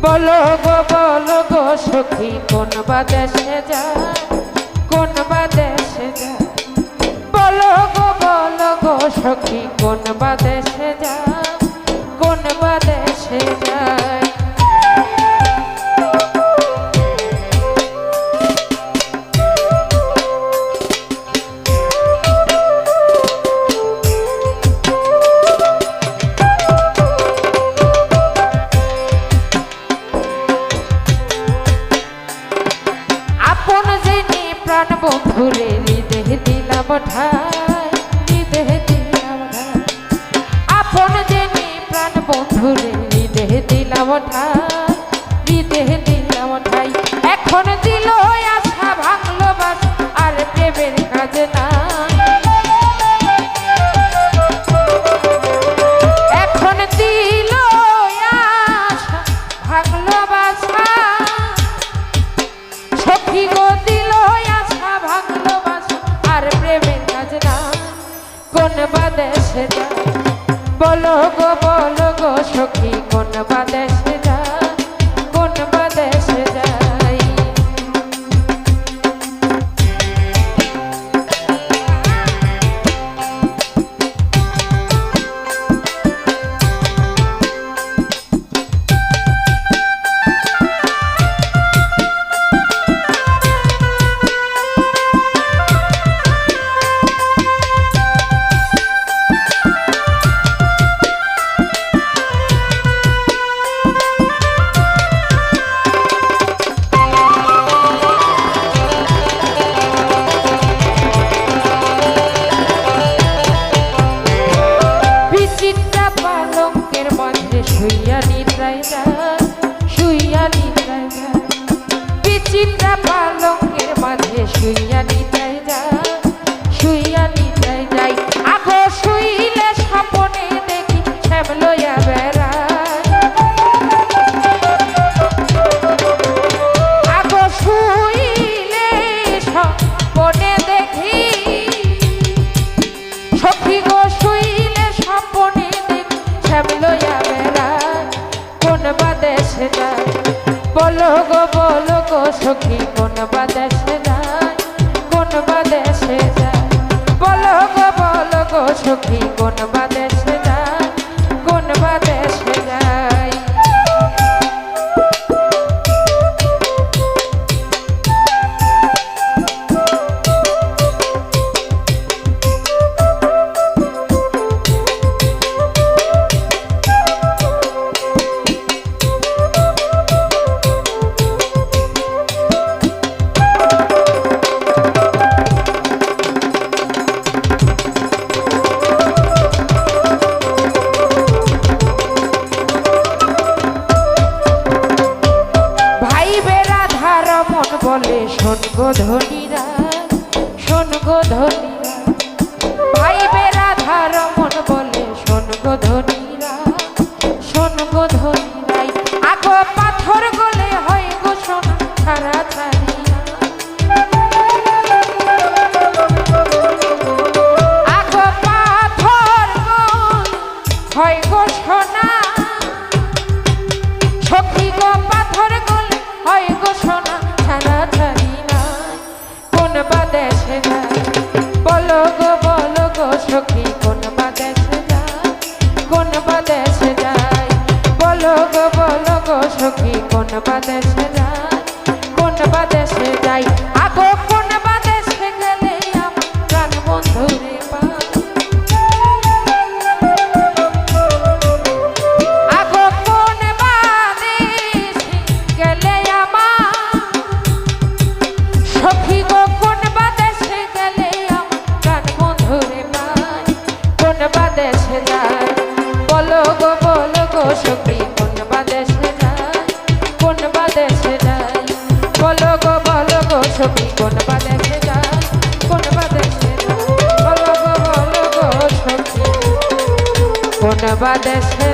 বলো গো সখী কোন বা দেশে যায়, কোন বা দেশে যায়। বলো গো সখী কোন বা দেশে যায়, কোন বা দেশে যায়। বন্ধুরে হৃদয়ে দিলাম ঠাই, হৃদয়ে দিলাম ঠাই। আপন জেনে প্রাণ বন্ধুরে হৃদয়ে দিলাম ঠাই, হৃদয়ে দিলাম ঠাই। এখন দিল আশা ভাঙলো বাস আর প্রেমের কাজ না। এখন দিল আশা ভাঙলো বাসা সখী গো দিল কোন বা দেশে যায়। বলো গো সখী কোন বা দেশে যায়, কোন বা দেশে যায়। শুইয়া নিদ্রায় যায়, শুইয়া নিদ্রায় যায়। বিচিত্রা পালঙ্কের মাঝে শুইয়া নিদ্রায় যায়, শুইয়া নিদ্রায় যায়। আগো শুইলে স্বপনে দেখি শ্যাম লইয়া বেড়ায়। আগো শুইলে স্বপনে দেখি সখী গো শুইলে স্বপনে দেখি শ্যাম লইয়া কোন বা দেশে যায়। বলো গো সখী কোন বা দেশে যায়, কোন বা দেশে যায়। বলো গো সখী কোন বা দেশে যায়, কোন বা দেশে যায়। বলে শোন গো ধনীরা, শোন গো ধনীরা। ভাই বেরাধা রমন বলে শোন গো ধনীরা, শোন গো ধনীরাই। আগো পাথর গলে হয় গো সোনা ছাড়া ছাড়িয়া। আগো পাথর হয় গো সোনা সখী গো পাথর গলে হয় গো সোনা ছাড়া ছাড়ি না। কোন বা দেশে যায়। বলো গো সখী কোন বা দেশে যায়, কোন বা দেশে যায়। বলো গো সখী কোন বা দেশে যায়, কোন বা দেশে যায়। আগো কোন বা দেশে গেলে আমার প্রাণ বন্ধুরে পায়। আগো কোন বা দেশে গেলে সখী গো কোন বা দেশে গেলে আমার প্রাণ বন্ধুরে পায়। কোন বা দেশে যায়। বলো সখী কোন বা দেশে যায় কোন বা দেশে যায় বলো গো সখী কোন বা দেশে